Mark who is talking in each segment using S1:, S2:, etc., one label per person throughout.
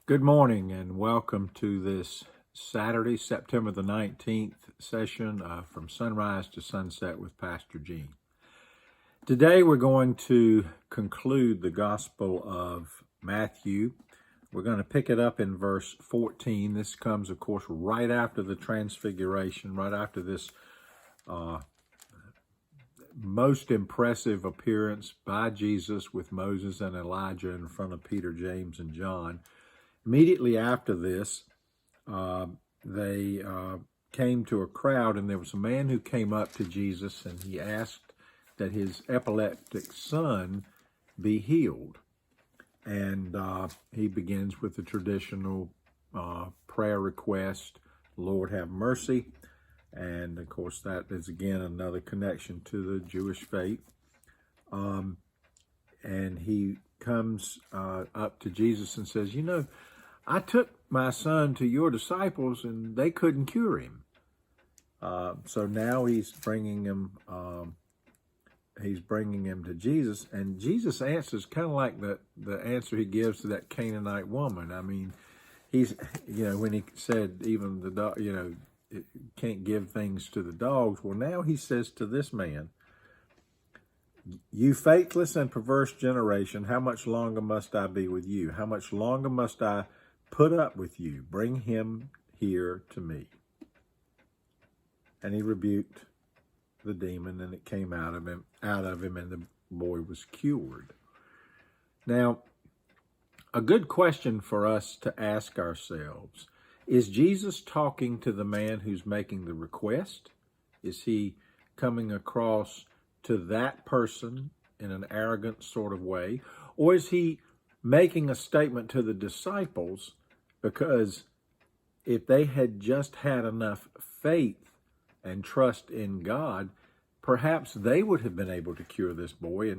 S1: Good morning and welcome to this Saturday, September the 19th session from sunrise to sunset with Pastor Gene. Today we're going to conclude the Gospel of Matthew. We're going to pick it up in verse 14. This comes, of course, right after the Transfiguration, right after this most impressive appearance by Jesus with Moses and Elijah in front of Peter, James, and John. Immediately after this, they came to a crowd, and there was a man who came up to Jesus, and he asked that his epileptic son be healed. And he begins with the traditional prayer request, Lord, have mercy. And, of course, that is, again, another connection to the Jewish faith. And he comes up to Jesus and says, I took my son to your disciples and they couldn't cure him. So now he's bringing him to Jesus, and Jesus answers kind of like the answer he gives to that Canaanite woman. I mean, he's, when he said even the dog, it can't give things to the dogs. Well, now he says to this man, you faithless and perverse generation, how much longer must I be with you? How much longer must I put up with you? Bring him here to me. And he rebuked the demon, and it came out of him, and the boy was cured. Now, a good question for us to ask ourselves, is Jesus talking to the man who's making the request? Is he coming across to that person in an arrogant sort of way? Or is he making a statement to the disciples, because if they had just had enough faith and trust in God, perhaps they would have been able to cure this boy,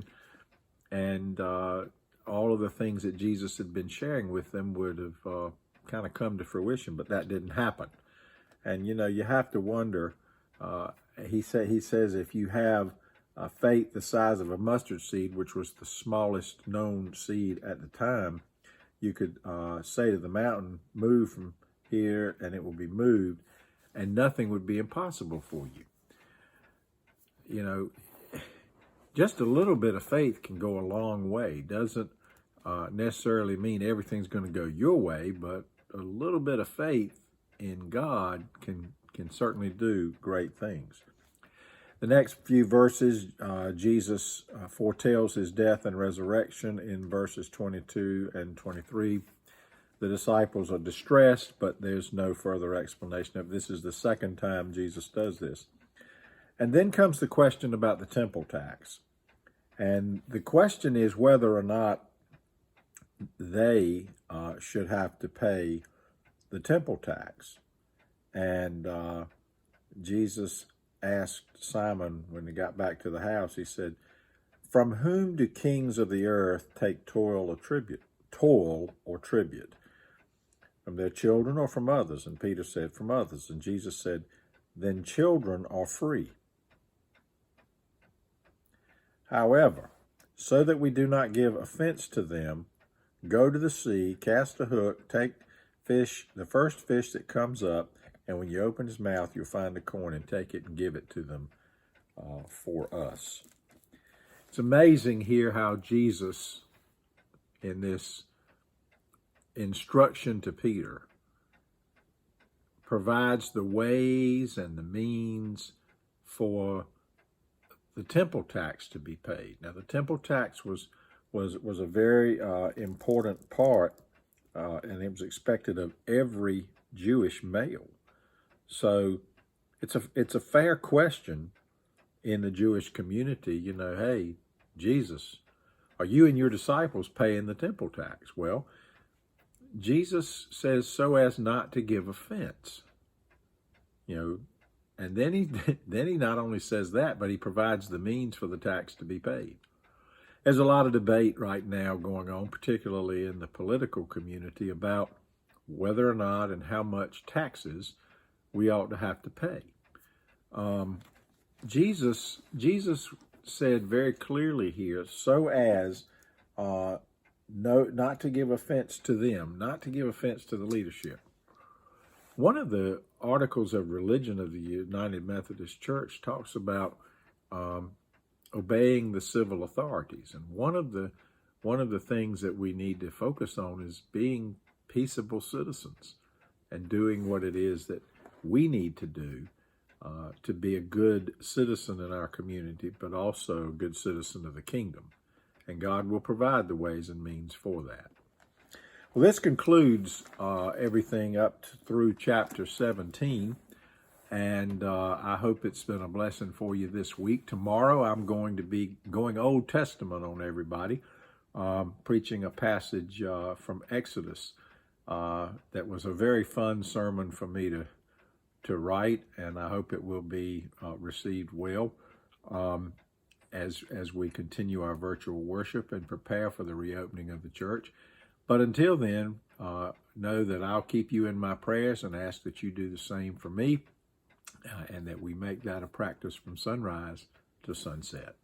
S1: and all of the things that Jesus had been sharing with them would have kind of come to fruition, but that didn't happen. And you have to wonder. He says if you have faith the size of a mustard seed, which was the smallest known seed at the time, you could say to the mountain, move from here, and it will be moved, and nothing would be impossible for you. Just a little bit of faith can go a long way. Doesn't necessarily mean everything's going to go your way, but a little bit of faith in God can certainly do great things. The next few verses, Jesus foretells his death and resurrection in verses 22 and 23. The disciples are distressed, but there's no further explanation of this. Is the second time Jesus does this. And then comes the question about the temple tax. And the question is whether or not they should have to pay the temple tax. And Jesus asked Simon when he got back to the house, he said, from whom do kings of the earth take toil or tribute? From their children or from others? And Peter said, from others. And Jesus said, then children are free. However, so that we do not give offense to them, go to the sea, cast a hook, take fish, the first fish that comes up, and when you open his mouth, you'll find a coin, and take it and give it to them for us. It's amazing here how Jesus, in this instruction to Peter, provides the ways and the means for the temple tax to be paid. Now, the temple tax was a very important part, and it was expected of every Jewish male. So it's a fair question in the Jewish community, hey, Jesus, are you and your disciples paying the temple tax? Well, Jesus says so as not to give offense, and then he not only says that, but he provides the means for the tax to be paid. There's a lot of debate right now going on, particularly in the political community, about whether or not and how much taxes we ought to have to pay. Jesus said very clearly here, so as no, not to give offense to them, not to give offense to the leadership. One of the articles of religion of the United Methodist Church talks about obeying the civil authorities, and one of the things that we need to focus on is being peaceable citizens and doing what it is that we need to do to be a good citizen in our community, but also a good citizen of the kingdom. And God will provide the ways and means for that. Well, this concludes everything up through chapter 17. And I hope it's been a blessing for you this week. Tomorrow I'm going to be going Old Testament on everybody, preaching a passage from Exodus that was a very fun sermon for me to write, and I hope it will be received well as we continue our virtual worship and prepare for the reopening of the church. But until then, know that I'll keep you in my prayers and ask that you do the same for me, and that we make that a practice from sunrise to sunset.